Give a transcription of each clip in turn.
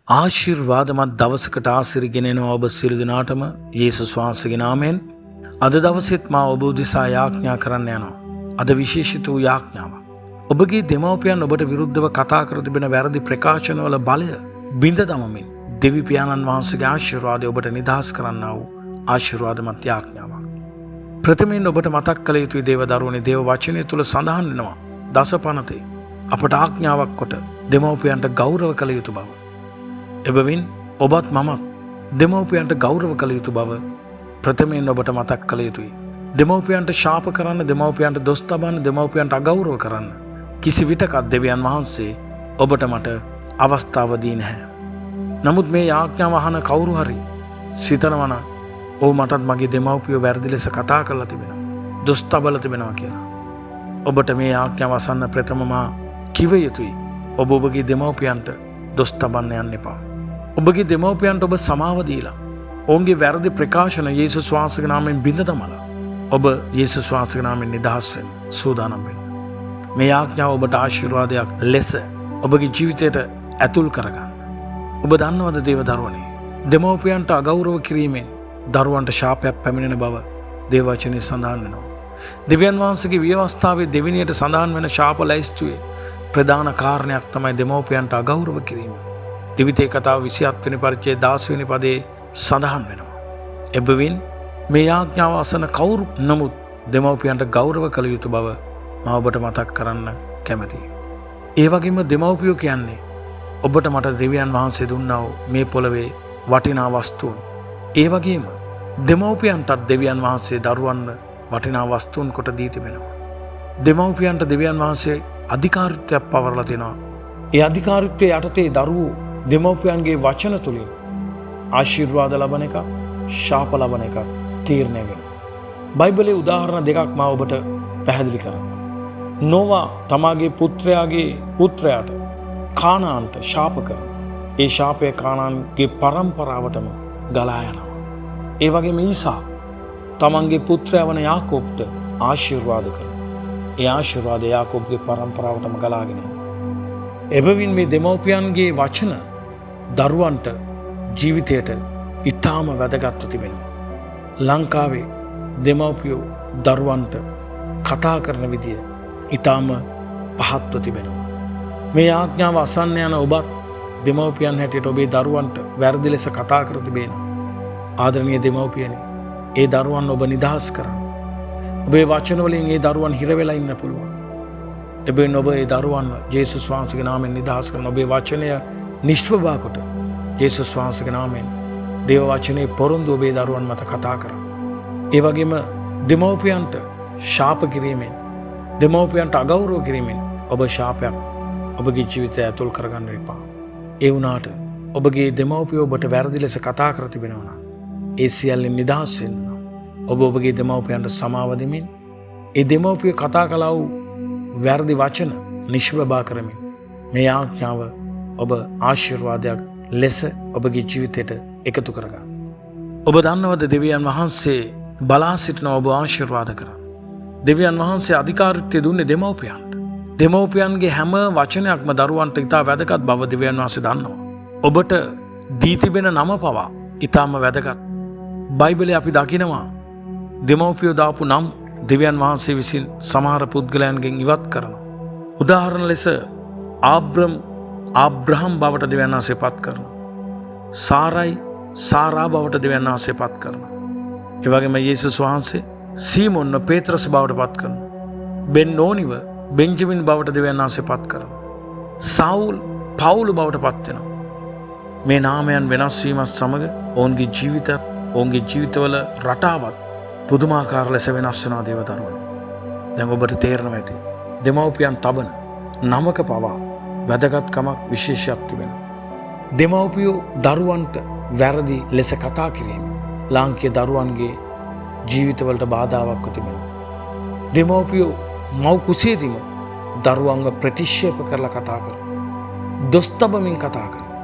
ආශිර්වාදමත් දවසකට ආසිරිගෙනෙනවා ඔබ සියලු දෙනාටම යේසුස් වහන්සේගේ නාමයෙන්. අද දවසෙත් මා ඔබ උදෙසා යාඥා කරන්න යනවා. අද විශේෂිත වූ යාඥාවක්. ඔබගේ දෙමව්පියන් ඔබට විරුද්ධව කතා කර තිබෙන වැරදි ප්‍රකාශනවල බලය බිඳ දමමින් දෙවි පියාණන් වහන්සේගේ ආශිර්වාදය ඔබට නිදහස් කරන්නා වූ ආශිර්වාදමත් යාඥාවක්. ප්‍රථමයෙන් ඔබට මතක් කළ යුතුයි දේව දරුවනේ, දේව වචනය තුල සඳහන් වෙනවා දසපනතේ අපට ආඥාවක් කොට දෙමව්පියන්ට ගෞරව කළ යුතු බව. එබැවින් ඔබත් මමත් දෙමව්පියන්ට ගෞරව කළ යුතු බව ප්‍රථමයෙන් ඔබට මතක් කළ යුතුයි. දෙමව්පියන්ට ශාප කරන්න, දෙමව්පියන්ට දොස් තබන්න, දෙමව්පියන්ට අගෞරව කරන්න කිසි විටකත් දෙවියන් වහන්සේ ඔබට මට අවස්ථාව දී නැහැ. නමුත් මේ යාඥාව අහන කවුරු හරි සිතනවා නම් "ඔව්, මටත් මගේ දෙමව්පියෝ වැරදි ලෙස කතා කරලා තිබෙනවා, දොස් තබලා තිබෙනවා" කියලා. ඔබට මේ යාඥාව අසන්න ප්‍රථමම කිව යුතුයි. ඔබ ඔබගේ දෙමව්පියන්ට දොස් තබන්න යන්න එපා. ඔබගේ දෙමව්පියන්ට ඔබ සමාව දීලා ඔවුන්ගේ වැරදි ප්‍රකාශන යේසුස් වහන්සේගේ නාමයෙන් බිඳ දමලා ඔබ යේසුස් වහන්සේගේ නාමයෙන් නිදහස් වෙන්න සූදානම් වෙන්න. මේ යාඥාව ඔබට ආශිර්වාදයක් ලෙස ඔබගේ ජීවිතයට ඇතුල් කරගන්න. ඔබ දන්නවද දේව දරුවනේ, දෙමව්පියන්ට අගෞරව කිරීමෙන් දරුවන්ට ශාපයක් පැමිණෙන බව දේව වචනේ සඳහන් වෙනවා. දෙවියන් වහන්සේගේ ව්‍යවස්ථාවේ දෙවෙනියට සඳහන් වෙන ශාප ලැයිස්තුවේ ප්‍රධාන කාරණයක් තමයි දෙමව්පියන්ට අගෞරව කිරීම. ත්‍රිවිධ කතාව 27 වෙනි පරිච්ඡේදයේ 10 වෙනි පදයේ සඳහන් වෙනවා. එබැවින් මේ යාඥාව අසන කවුරු නමුත් දෙමව්පියන්ට ගෞරව කළ යුතු බව මම ඔබට මතක් කරන්න කැමැතියි. ඒ වගේම දෙමව්පියෝ කියන්නේ ඔබට මට දෙවියන් වහන්සේ දුන්නා වූ මේ පොළවේ වටිනා වස්තුන්. ඒ වගේම දෙමව්පියන්ටත් දෙවියන් වහන්සේ දරුවන්ව වටිනා වස්තුන් කොට දී තිබෙනවා. දෙමව්පියන්ට දෙවියන් වහන්සේ අධිකාරීත්වයක් පවරලා දෙනවා. ඒ අධිකාරීත්වයේ යටතේ දරුවෝ දෙමව්පියන්ගේ වචන තුලින් ආශිර්වාද ලබන එක, ශාප ලබන එක තීරණය වෙනවා. බයිබලයේ උදාහරණ දෙකක් මම ඔබට පැහැදිලි කරනවා. නෝවා තමාගේ පුත්‍රයාගේ පුත්‍රයාට කානාන්ට ශාප කරනවා. ඒ ශාපය කානාන්ගේ පරම්පරාවටම ගලා යනවා. ඒ වගේම ඊසා තමන්ගේ පුත්‍රයා වන යාකෝබ්ට ආශිර්වාද කරනවා. ඒ ආශිර්වාදය යාකෝබ්ගේ පරම්පරාවටම ගලාගෙන යනවා. එබැවින් මේ දෙමව්පියන්ගේ වචන දරුවන්ට ජීවිතයට ඉතාම වැදගත්ව තිබෙනවා. ලංකාවේ දෙමව්පියෝ දරුවන්ට කතා කරන විදිය ඉතාම පහත්ව තිබෙනවා. මේ ආඥාව අසන්න යන ඔබත් දෙමව්පියන් හැටියට ඔබේ දරුවන්ට වැරදි ලෙස කතා කර තිබෙනවා. ආදරණීය දෙමව්පියනි, ඒ දරුවන් ඔබ නිදහස් කරන්න. ඔබේ වචන වලින් ඒ දරුවන් හිර වෙලා ඉන්න පුළුවන්. එබැවින් ඔබ ඒ දරුවන්ව යේසුස් වහන්සේගේ නාමයෙන් නිදහස් කරන ඔබේ වචනය නිෂ්ප්‍රභා කොට යේසුස් වහන්සේගේ නාමයෙන් දේව වචනේ පොරොන්දු ඔබේ දරුවන් මත කතා කරන්න. ඒ වගේම දෙමව්පියන්ට ශාප කිරීමෙන්, දෙමව්පියන්ට අගෞරව කිරීමෙන් ඔබ ශාපයක් ඔබගේ ජීවිතය ඇතුල් කරගන්න එපා. ඒ වුණාට ඔබගේ දෙමව්පියෝ ඔබට වැරදි ලෙස කතා කර තිබෙනවා නම් ඒ සියල්ලෙන් නිදහස් වෙන්න ඔබ ඔබගේ දෙමව්පියන්ට සමාව දෙමින් ඒ දෙමව්පිය කතා කළා වූ වැරදි වචන නිෂ්ප්‍රභා කරමින් මේ ආඥාව ඔබ ආශිර්වාදයක් ලෙස ඔබගේ ජීවිතයට එකතු කරගන්න. ඔබ දන්නවද දෙවියන් වහන්සේ බලා සිටින ඔබ ආශිර්වාද කරන්න. දෙවියන් වහන්සේ අධිකාරීත්වය දුන්නේ දෙමව්පියන්ට. දෙමව්පියන්ගේ හැම වචනයක්ම දරුවන්ට ඉතා වැදගත් බව දෙවියන් වහන්සේ දන්නවා. ඔබට දී තිබෙන නම පවා ඉතාම වැදගත්. බයිබලයේ අපි දකිනවා දෙමව්පියෝ දාපු නම් දෙවියන් වහන්සේ විසින් සමහර පුද්ගලයන්ගෙන් ඉවත් කරනවා. උදාහරණ ලෙස ආබ්‍රහම් බවට දෙවියන් වහන්සේ පත් කරනවා. සාරා බවට දෙවියන් වහන්සේ පත් කරනවා. ඒ වගේම යේසුස් වහන්සේ සීමොන්ව පේත්‍රස් බවට පත් කරනවා. බෙන්නෝනිව බෙන්ජමින් බවට දෙවියන් වහන්සේ පත් කරනවා. සාවුල් පවුල් බවට පත් වෙනවා. මේ නාමයන් වෙනස් වීමත් සමග ඔවුන්ගේ ජීවිතත්, ඔවුන්ගේ ජීවිතවල රටාවත් පුදුමාකාර ලෙස වෙනස් වෙනවා දේව දරුවනේ. දැන් ඔබට තේරෙනවා ඇති දෙමව්පියන් තබන නමක පවා වැදගත්කමක්, විශේෂයක් තිබෙනවා. දෙමව්පියෝ දරුවන්ට වැරදි ලෙස කතා කිරීම ලාංකික දරුවන්ගේ ජීවිතවලට බාධාවක්ව තිබෙනවා. දෙමව්පියෝ මව් කුසේදීම දරුවන්ව ප්‍රතික්ෂේප කරලා කතා කරනවා. දොස් තබමින් කතා කරනවා.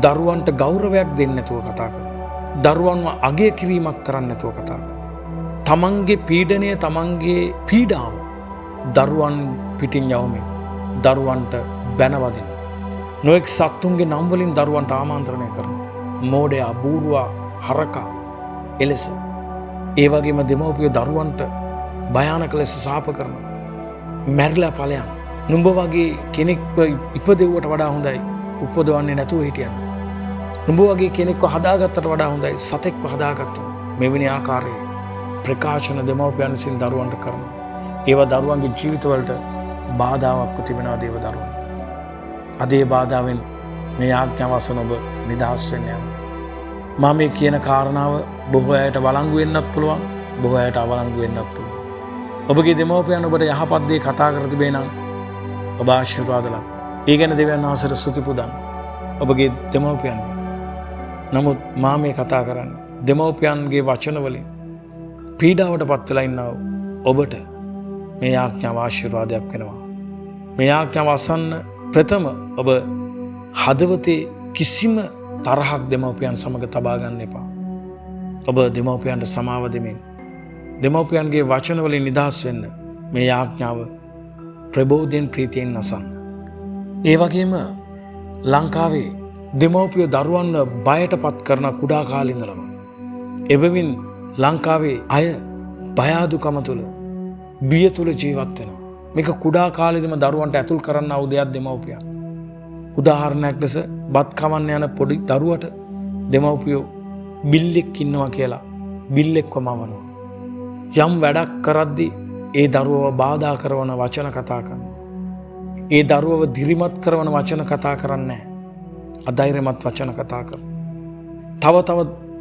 දරුවන්ට ගෞරවයක් දෙන්නේ නැතුව කතා කරනවා. දරුවන්ව අගය කිරීමක් කරන්නේ නැතුව කතා කරනවා. තමන්ගේ පීඩනය, තමන්ගේ පීඩාව දරුවන් පිටින් යවමින් දරුවන්ට බැනවදිනවා. නොයෙක් සත්තුන්ගේ නම් වලින් දරුවන්ට ආමන්ත්‍රණය කරනවා. මෝඩයා, බූරුවා, හරකා එලෙස. ඒ වගේම දෙමව්පියෝ දරුවන්ට භයානක ලෙස ශාප කරනවා. මැරිලා ඵලයන්. නුඹ වගේ කෙනෙක්ව ඉපදෙව්වට වඩා හොඳයි උපදවන්නේ නැතුව හිටියන. නුඹ වගේ කෙනෙක්ව හදාගත්තට වඩා හොඳයි සතෙක්ව හදාගත්තා. මෙවැනි ආකාරයේ ප්‍රකාශන දෙමව්පියන් විසින් දරුවන්ට කරනවා. ඒවා දරුවන්ගේ ජීවිතවලට බාධාවක් තිබෙනවා දේව දරුවන්. අදේ බාධාවෙන් මේ ආඥාව අසන ඔබ නිදහස් වෙන්න යනවා. මම මේ කියන කාරණාව බොහෝ අයට වළංගු වෙන්නත් පුළුවන්, බොහෝ අයට අවලංගු වෙන්නත් පුළුවන්. ඔබගේ දෙමව්පියන් ඔබට යහපත් දේ කතා කර තිබේ නම් ඔබ ආශිර්වාද ලබ. ඒ ගැන දෙවියන් වහන්සේට ස්තුති පුදන්න. ඔබගේ දෙමව්පියන්. නමුත් මා මේ කතා කරන්නේ දෙමව්පියන්ගේ වචන වලින් පීඩාවට පත් වෙලා ඉන්නව ඔබට මේ ආඥාව ආශිර්වාදයක් වෙනවා. මේ ආඥාව අසන්න ප්‍රථම ඔබ හදවතේ කිසිම තරහක් දෙමව්පියන් සමග තබා ගන්න එපා. ඔබ දෙමව්පියන්ට සමාව දෙමින් දෙමව්පියන්ගේ වචන වලින් නිදහස් වෙන්න මේ ආඥාව ප්‍රබෝධයෙන් ප්‍රීතියෙන් අසන්න. ඒ වගේම ලංකාවේ දෙමව්පියෝ දරුවන්ව බයට පත් කරන කුඩා කාලේ ඉඳලම එබැවින් ලංකාවේ අය බය අඩුකම තුල බිය තුල ජීවත් වෙනවා. මේක කුඩා කාලේදීම දරුවන්ට ඇතුල් කරන්න ආව දෙයක් දෙමව්පියන්. උදාහරණයක් ලෙස බත් කවන්න යන පොඩි දරුවට දෙමව්පියෝ බිල්ලෙක් ඉන්නවා කියලා බිල්ලෙක්ව මවනවා. යම් වැඩක් කරද්දී ඒ දරුවව බාධා කරන වචන කතා කරනවා. ඒ දරුවව දිරිමත් කරන වචන කතා කරන්නේ නැහැ. අධෛර්යමත් වචන කතා කරනවා. තව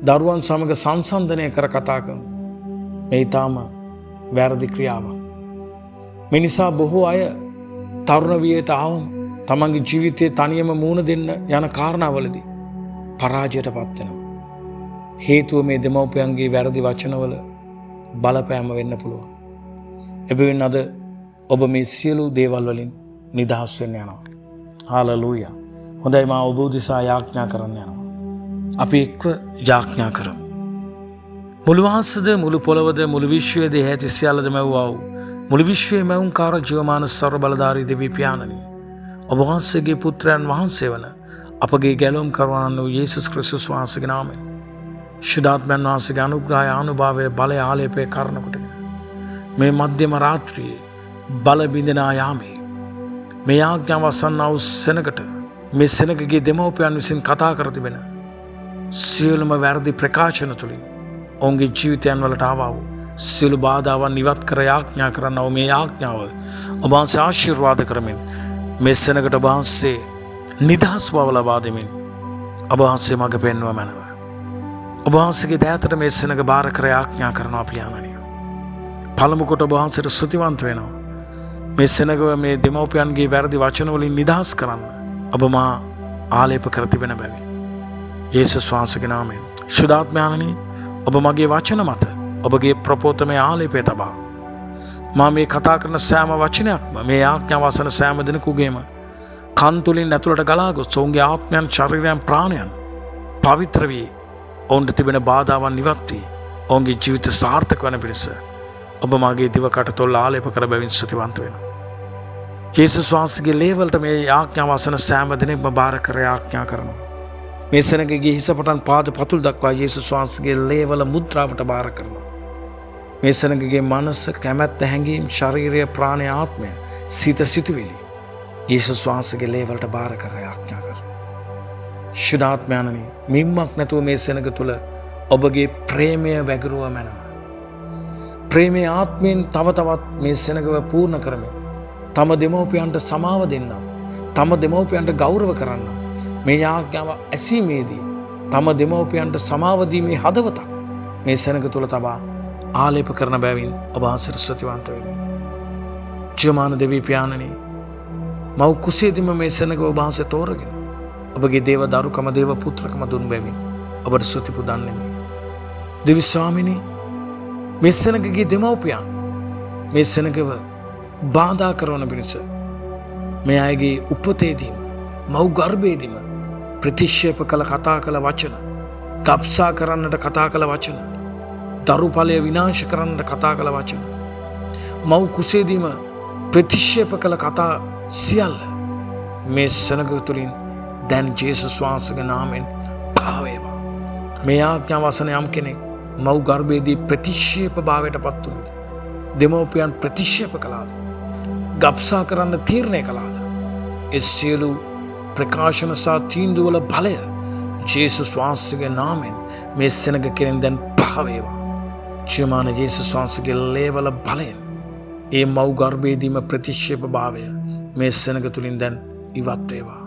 දරුවන් සමග සංසන්දනය කර කතා කරනවා. මේ ඊටාම වැරදි ක්‍රියාවක්. මේ නිසා බොහෝ අය තරුණ වියට ආවම තමන්ගේ ජීවිතයේ තනියම මූණ දෙන්න යන කාරණාවලදී පරාජයටපත් වෙනවා. හේතුව මේ දෙමව්පියන්ගේ වැරදි වචනවල බලපෑම වෙන්න පුළුවන්. එබැවින් අද ඔබ මේ සියලු දේවල් වලින් නිදහස් වෙන්න යනවා. හාලලූයා. හොඳයි මා ඔබ උදෙසා යාඥා කරන්න යනවා. අපි එක්ව යාඥා කරමු. මුළු වහන්සේද මුළු පොළවද මුළු විශ්වයේද ඇති සියල්ලද මැව්වා වූ මුළු විශ්වයේ මැවුම්කාර ජීවමාන සර්ව බලධාරී දෙවි පියාණනි, ඔබ වහන්සේගේ පුත්‍රයන් වහන්සේ වන අපගේ ගැලවුම් කරවන වූ යේසුස් ක්‍රිස්තුස් වහන්සේගේ නාමයෙන් ශුද්ධාත්මයන් වහන්සේගේ අනුග්‍රහය ආනුභාවය බලය ආලේපය කරන කොටගෙන මේ මධ්‍යම රාත්‍රියේ බල බිඳනා යාමේ මේ ආඥාව අසන්නා වූ සෙනගට මේ සෙනගගේ දෙමව්පියන් විසින් කතා කර තිබෙන සියලුම වැරදි ප්‍රකාශන තුලින් ඔවුන්ගේ ජීවිතයන් වලට ආවා වූ සියලු බාධාවන් ඉවත් කර යාඥා කරන්නව මේ ආඥාව ඔබ වහන්සේ ආශිර්වාද කරමින් මේ සෙනගට ඔබ වහන්සේ නිදහස් බව ලබා දෙමින් ඔබ වහන්සේ මඟ පෙන්වුවා මැනව. ඔබ වහන්සේගේ දෑතට මේ සෙනග බාර කර යාඥා කරනවා පියාණනි. පළමු කොට ඔබ වහන්සේට ස්තුතිවන්ත වෙනවා. මේ සෙනගව මේ දෙමව්පියන්ගේ වැරදි වචන වලින් නිදහස් කරන්න ඔබ මා ආලේප කර තිබෙන බැවින් යේසුස් වහන්සේගේ නාමයෙන් ශුද්ධාත්මයාණනි, ඔබ මගේ වචන මත ඔබගේ ප්‍රපෝතමය ආලේපය තබා මා මේ කතා කරන සෑම වචනයක්ම මේ ආඥාව අසන සෑම දෙනෙකුගේම කන් තුලින් ඇතුළට ගලා ගොස් ඔවුන්ගේ ආත්මයන්, ශරීරයන්, ප්‍රාණයන් පවිත්‍ර වී ඔවුන්ට තිබෙන බාධාවන් නිවත් වී ඔවුන්ගේ ජීවිත සාර්ථක වන පිණිස ඔබ මගේ දිවකට තොල් ආලේප කර බැවින් ස්තුතිවන්ත වෙනවා. යේසුස් වහන්සේගේ ලේවලට මේ ආඥාව අසන සෑම දෙනෙක්ම බාර කර ආඥා කරනවා. මේ සෙනගගේ හිසපටන් පාද පතුල් දක්වා යේසුස් වහන්සේගේ ලේවල මුද්‍රාවට බාර කරනවා. මේ සෙනගගේ මනස, කැමැත්ත, හැඟීම්, ශරීරය, ප්‍රාණය, ආත්මය, සිත, සිතුවිලි යේසුස් වහන්සේගේ ලේවලට බාර කර ආඥා කරනවා. ශුද්ධාත්මයාණනි, මිම්මක් නැතුව මේ සෙනග තුල ඔබගේ ප්‍රේමය වැගිරුව මැනව. ප්‍රේමයේ ආත්මයෙන් තව තවත් මේ සෙනගව පූර්ණ කරමින් තම දෙමව්පියන්ට සමාව දෙන්න, තම දෙමව්පියන්ට ගෞරව කරන්න, මේ ආඥාව ඇසීමේදී තම දෙමව්පියන්ට සමාව දීමේ හදවතක් මේ සෙනග තුල තබා ආලේප කරන බැවින් ඔබ වහන්සේට ස්තුතිවන්ත වෙමි. ජීවමාන දෙවි පියාණනි, මව් කුසේදීම මේ සෙනග ඔබ වහන්සේ තෝරගෙන ඔබගේ දේව දරුකම, දේව පුත්‍රකම දුන් බැවින් ඔබට ස්තුති පුදන්නෙමි. දෙවි ස්වාමිනී, මේ සෙනගගේ දෙමව්පියන් මේ සෙනගව බාධා කරන පිණිස මේ අයගේ උපතේදීම, මව් ගර්භයේදීම ප්‍රතික්ෂේප කළ කතා කළ වචන, ගබ්සා කරන්නට කතා කළ වචන, දරුඵලය විනාශ කරන්නට කතා කළ වචන, මව් කුසේදීම ප්‍රතික්ෂේප කළ කතා සියල්ල මේ සෙනග තුළින් දැන් ජේසුස් වහන්සේගේ නාමයෙන් පාවේවා. මේ ආඥාව අසන යම් කෙනෙක් මව් ගර්භයේදී ප්‍රතික්ෂේප භාවයට පත් වුණාද? දෙමව්පියන් ප්‍රතික්ෂේප කළාද? ගබ්සා කරන්න තීරණය කළාද? ඒ සියලු ප්‍රකාශන සහ තීන්දුවල බලය ජේසුස් වහන්සේගේ නාමයෙන් මේ සෙනග කෙරෙන් දැන් පාවේවා. ජීවමාන ජේසුස් වහන්සේගේ ලේවල බලයෙන් ඒ මව් ගර්භයේදීම ප්‍රතික්ෂේප භාවය මේ සෙනග තුලින් දැන් ඉවත් වේවා.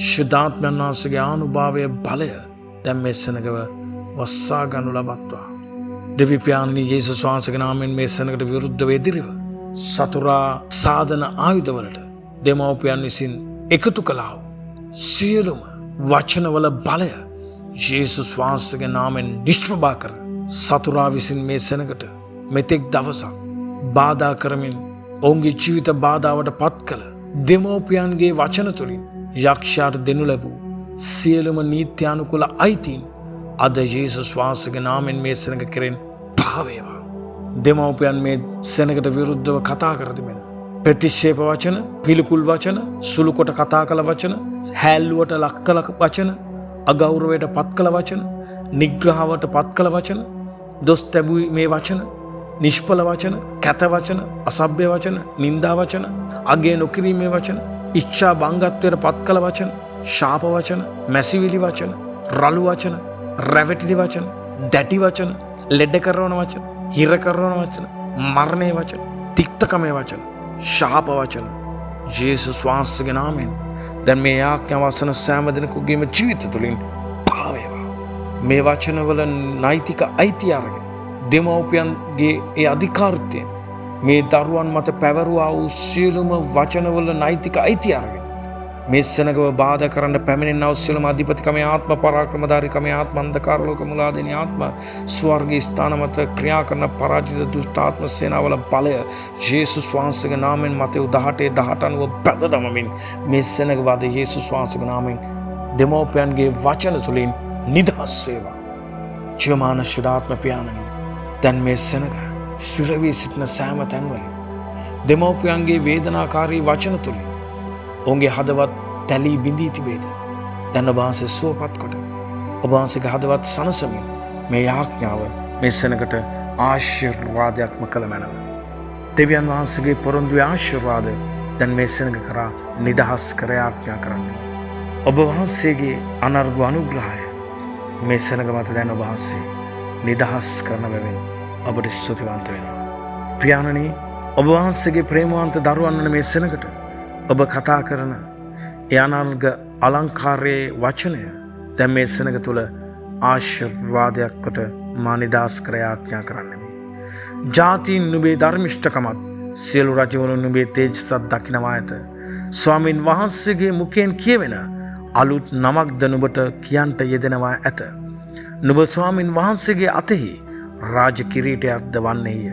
ශුද්ධාත්මයන් වහන්සේගේ ආනුභාවය බලය දැන් මේ සෙනගව වස්සා ගනු ලබත්වා. දෙවි පියාණනි ජේසුස් වහන්සේගේ නාමයෙන් මේ සෙනගට විරුද්ධව එදිරිව සතුරා සාධන ආයුධවලට දෙමව්පියන් විසින් එකතු කළා වූ සියලුම වචනවල බලය ජේසුස් වහන්සේගේ නාමයෙන් නිෂ්ප්‍රභා කර සතුරා විසින් මේ සෙනගට මෙතෙක් දවසක් බාධා කරමින් ඔවුන්ගේ ජීවිත බාධාවට පත් කළ දෙමව්පියන්ගේ වචන තුලින් යක්ෂයාට දෙනු ලැබූ සියලුම නීත්‍යානුකූල අයිතීන් අද ජේසුස් වහන්සේගේ නාමයෙන් මේ සෙනග කෙරෙන් පාවේවා. දෙමව්පියන් මේ සෙනගට විරුද්ධව කතා කර දෙමින් ප්‍රතික්ෂේප වචන, පිළිකුල් වචන, සුළු කොට කතා කළ වචන, හැල්ලුවට ලක් කළ වචන, අගෞරවයට පත් කළ වචන, නිග්‍රහවට පත් කළ වචන, දොස් තැබූ මේ වචන, නිෂ්ඵල වචන, කැත වචන, අසභ්‍ය වචන, නින්දා වචන, අගය නොකිරීමේ වචන, ඉච්ඡා බංගත්වයට පත් කළ වචන, ශාප වචන, මැසිවිලි වචන, රළු වචන, රැවටිලි වචන, දැටි වචන, ලෙඩ කරන වචන, හිර කරන වචන, මරණේ වචන, තික්තකමේ වචන, ශාප වචන ජේසුස් වහන්සේගේ නාමයෙන් දැන් මේ ආඥාව අසන සෑම දෙනෙකුගේම ජීවිත තුළින් පාවේවා. මේ වචනවල නෛතික අයිතිය අරගෙන දෙමව්පියන්ගේ ඒ අධිකාරිත්වයෙන් මේ දරුවන් මත පැවරුවා වූ සියලුම වචනවල නෛතික අයිතිය අරගෙන මේ සෙනගව බාධා කරන්න පැමිණෙනා වූ සියලුම අධිපතිකමේ ආත්ම, පරාක්‍රමධාරීකමේ ආත්ම, අන්ධකාර ලෝක මුලාදෙනී ආත්ම, ස්වර්ගීය ස්ථාන මත ක්‍රියා කරන පරාජිත දුෂ්ටාත්ම සේනාවල බලය ජේසුස් වහන්සේගේ නාමයෙන් මතෙව් 18 අනුව බැඳ දමමින් මේ සෙනග වාද ජේසුස් වහන්සේගේ නාමයෙන් දෙමව්පියන්ගේ වචන තුලින් නිදහස් වේවා. ජීවමාන ශුද්ධාත්ම පියාණනි, දැන් මේ සෙනග සිරවී සිටින සෑම තැන්වලින් දෙමව්පියන්ගේ වේදනාකාරී වචන තුලින් ඔවුන්ගේ හදවත් තැලී බිඳී තිබේද? දැන් ඔබ වහන්සේ සුවපත් කොට ඔබ වහන්සේගේ හදවත් සනසමින් මේ ආඥාව මේ සෙනගට ආශිර්වාදයක්ම කළ මැනව. දෙවියන් වහන්සේගේ පොරොන්දුවේ ආශිර්වාද දැන් මේ සෙනග කරා නිදහස් කර ආඥා කරන්න. ඔබ වහන්සේගේ අනර්ග අනුග්‍රහය මේ සෙනග මත දැන් ඔබ වහන්සේ නිදහස් කරන බැවින් ඔබට ස්තුතිවන්ත වෙනවා. පියාණනි, ඔබ වහන්සේගේ ප්‍රේමවන්ත දරුවන් වන මේ සෙනගට ඔබ කතා කරන ඒ අනර්ග අලංකාරයේ වචනය දැන් මේ සෙනග තුළ ආශිර්වාදයක් කොට මා නිදහස් කර ආඥා කරන්නෙමි. ජාතීන් නුඹේ ධර්මිෂ්ඨකමත් සියලු රජවරුන් නුඹේ තේජසත් දකිනවා ඇත. ස්වාමින් වහන්සේගේ මුඛයෙන් කියවෙන අලුත් නමක්ද නුඹට කියන්ට යෙදෙනවා ඇත. නුඹ ස්වාමින් වහන්සේගේ අතෙහි රාජ කිරීටයක්ද වන්නේය.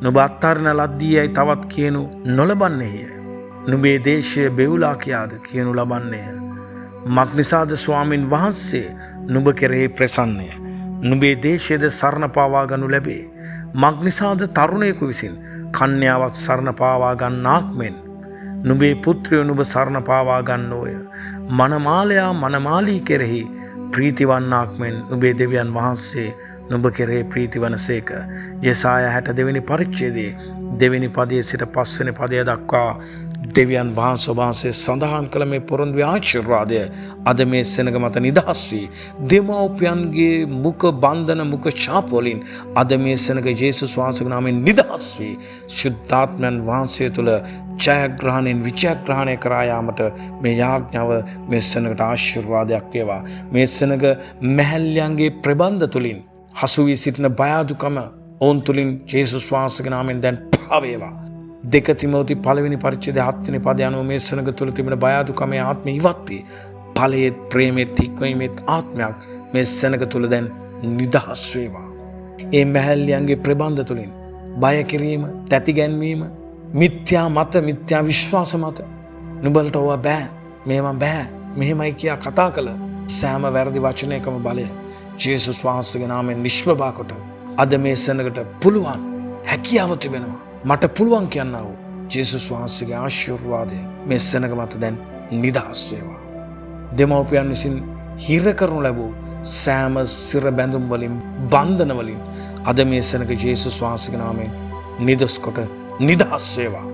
නුඹ අත්හරින ලද්දීයයි තවත් කියනු නොලබන්නේය. නුඹේ දේශය බෙවුලා කියාද කියනු ලබන්නේය. මක්නිසාද ස්වාමින් වහන්සේ නුඹ කෙරෙහි ප්‍රසන්නය. නුඹේ දේශයද සරණ පාවා ගනු ලැබේ. මක්නිසාද තරුණයෙකු විසින් කන්‍යාවක් සරණ පාවා ගන්නාක් මෙන් නුඹේ පුත්‍රයෝ නුඹ සරණ පාවා ගන්නෝය. මනමාලයා මනමාලී කෙරෙහි ප්‍රීතිවන්නාක් මෙන් නුඹේ දෙවියන් වහන්සේ නුඹ කෙරෙහි ප්‍රීතිවනසේක. යෙසායා 62 වෙනි පරිච්ඡේදයේ 2 වෙනි පදයේ සිට 5 වෙනි පදය දක්වා දෙවියන් වහන්සේ සඳහන් කළ මේ පොරොන්දුවේ ආශිර්වාදය අද මේ සෙනග මත නිදහස් වී දෙමව්පියන්ගේ මුඛ බන්ධන මුඛ ශාප වලින් අද මේ සෙනග ජේසුස් වහන්සේගේ නාමයෙන් නිදහස් වී ශුද්ධාත්මයන් වහන්සේ තුළ ජයග්‍රහණයෙන් විජයග්‍රහණය කරා යාමට මේ යාඥාව මේ සෙනගට ආශිර්වාදයක් වේවා. මේ සෙනග මැහැල්ලයන්ගේ ප්‍රබන්ධ තුලින් හසු වී සිටින බය අඩුකම ඔවුන් තුලින් ජේසුස් වහන්සේගේ නාමයෙන් දැන් පාවේවා. 2 තිමෝති 1 වෙනි පරිච්ඡේදයේ 7 වෙනි පදය අනුව මේ සෙනග තුළ තිබෙන බය අඩුකමේ ආත්මය ඉවත් වී ඵලයේ ප්‍රේමයේ තික්වීමේ ආත්මයක් මේ සෙනග තුළ දැන් නිදහස් වේවා. ඒ මැහැල්ලයන්ගේ ප්‍රබන්ධ තුලින් බය කිරීම, තැති ගැන්වීම, මිත්‍යා මත, මිත්‍යා විශ්වාස මත නුඹලට ඕවා බෑ, මේවා බෑ, මෙහෙමයි කියා කතා කළ සෑම වැරදි වචනයකම බලය ජේසුස් වහන්සේගේ නාමයෙන් නිෂ්ප්‍රභා කොට අද මේ සෙනගට පුළුවන් හැකියාව තිබෙනවා. මට පුළුවන් කියන්නා වූ ජේසුස් වහන්සේගේ ආශිර්වාදය මේ සෙනග මත දැන් නිදහස් වේවා. දෙමව්පියන් විසින් හිර කරනු ලැබූ සෑම සිර බැඳුම් වලින් බන්ධන වලින් අද මේ සෙනග ජේසුස් වහන්සේගේ නාමයෙන් නිදොස් කොට නිදහස් වේවා.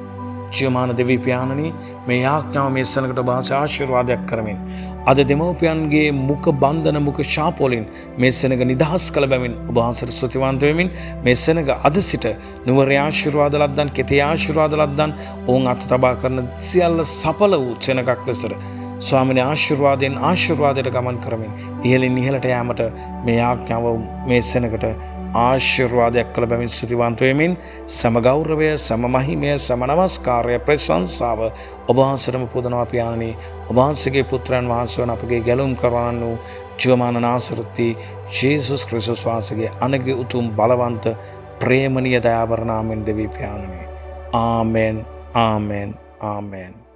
ජීවමාන දෙවී පියාණනි, මේ යාඥාව මේ සෙනගට වාසී ආශිර්වාදයක් කරමින් අද දෙමව්පියන්ගේ මුඛ බන්ධන මුඛ ශාප වලින් මේ සෙනග නිදහස් කළ බැවින් ඔබ වහන්සේට ස්තුතිවන්ත වෙමින් මේ සෙනග අද සිට නුවරේ ආශිර්වාද ලද්දන් කෙතේ ආශිර්වාද ලද්දන් ඔවුන් අත තබා කරන සියල්ල සඵල වූ සෙනගක් ලෙසට ස්වාමිනේ ආශිර්වාදයෙන් ආශිර්වාදයට ගමන් කරමින් ඉහළින් ඉහළට යාමට මේ යාඥාව මේ සෙනගට ආශිර්වාදයක් කළ බැවින් ස්තුතිවන්ත වෙමින් සම ගෞරවය සම මහිමය සම නමස්කාරය ප්‍රශංසාව ඔබ වහන්සේටම පුදනවා පියාණනි. ඔබ වහන්සේගේ පුත්‍රයන් වහන්සේ වන අපගේ ගැලුම් කරවන්නන් වූ ජීවමාන නාසරති ජේසුස් ක්‍රිස්තුස් වහන්සේගේ අනගේ උතුම් බලවන්ත ප්‍රේමණීය දයාබර නාමයෙන් දෙවි පියාණනි. ආමෙන් ආමෙන් ආමෙන්.